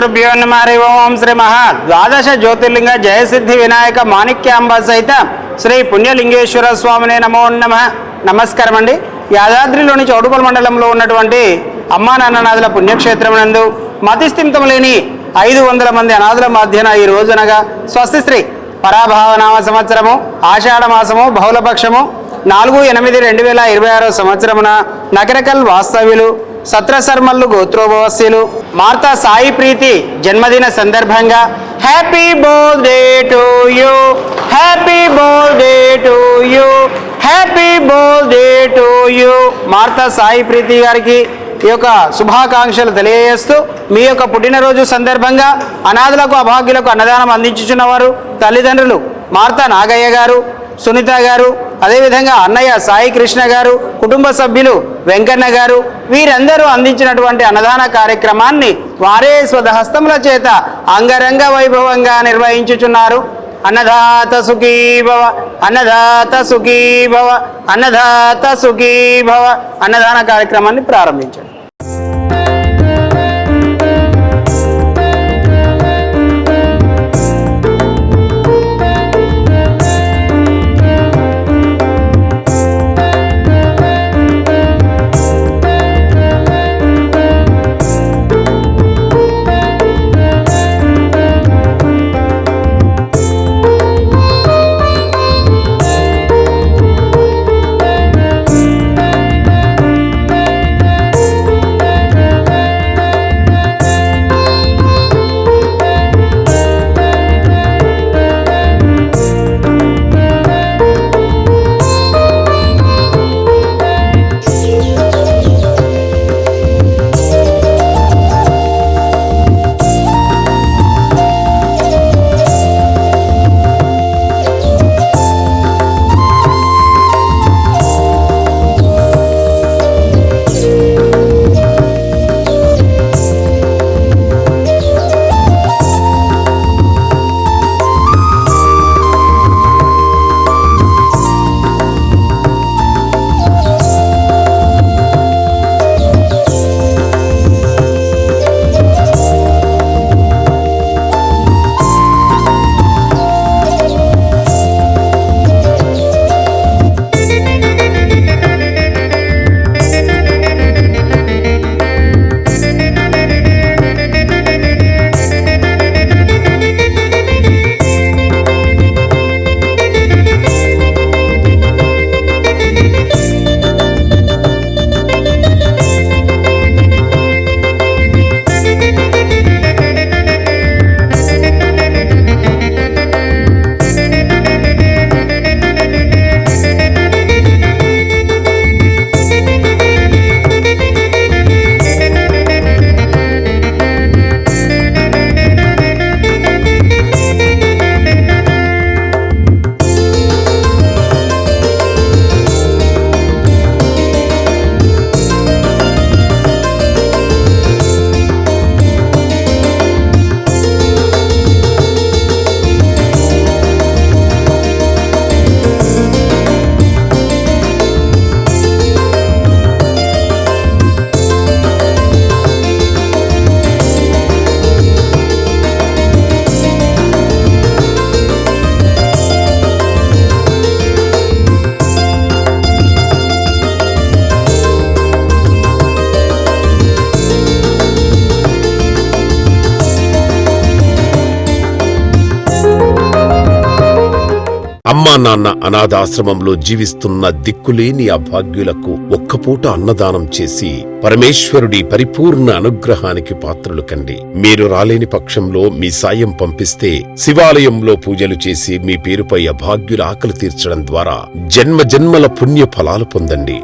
గురుభ్యో నమః. హరి ఓం. శ్రీ మహా ద్వాదశ జ్యోతిర్లింగ జయసిద్ధి వినాయక మాణిక్యాంబ సహిత శ్రీ పుణ్యలింగేశ్వర స్వామినే నమో నమః. నమస్కారం అండి. యాదాద్రిలోని చౌడుపల్ మండలంలో ఉన్నటువంటి అమ్మా నాన్ననాథుల పుణ్యక్షేత్రం నందు మతిస్థిమితం లేని 500 మంది అనాథుల మధ్యన ఈ రోజునగా స్వస్తి శ్రీ పరాభావనామ సంవత్సరము ఆషాఢ మాసము బహుళపక్షము 4/8/2026 సంవత్సరమున నగరకల్ వాస్తవ్యులు సత్రశర్మల్లు గోత్రోభవస్యులు మార్తా సాయి ప్రీతి జన్మదిన సందర్భంగా happy birthday to you, happy birthday to you, happy birthday to you. మార్తా సాయి ప్రీతి గారికి ఈ యొక్క శుభాకాంక్షలు తెలియజేస్తూ మీ యొక్క పుట్టినరోజు సందర్భంగా అనాథులకు అభాగ్యులకు అన్నదానం అందించుచున్నవారు తల్లిదండ్రులు మార్తా నాగయ్య గారు, సునీత గారు, అదేవిధంగా అన్నయ్య సాయి కృష్ణ గారు, కుటుంబ సభ్యులు వెంకన్న గారు, వీరందరూ అందించినటువంటి అన్నదాన కార్యక్రమాన్ని వారే స్వహస్తముల చేత అంగరంగ వైభవంగా నిర్వహించుచున్నారు. అన్నదాత సుఖీ భవ, అన్నదాత సుఖీ భవ, అన్నదాత సుఖీ భవ. అన్నదాన కార్యక్రమాన్ని ప్రారంభించండి. అమ్మా నాన్న అనాథాశ్రమంలో జీవిస్తున్న దిక్కులేని అభాగ్యులకు ఒక్కపూట అన్నదానం చేసి పరమేశ్వరుడి పరిపూర్ణ అనుగ్రహానికి పాత్రులు కండి. మీరు రాలేని పక్షంలో మీ సాయం పంపిస్తే శివాలయంలో పూజలు చేసి మీ పేరుపై అభాగ్యుల ఆకలి తీర్చడం ద్వారా జన్మ జన్మల పుణ్య ఫలాలు పొందండి.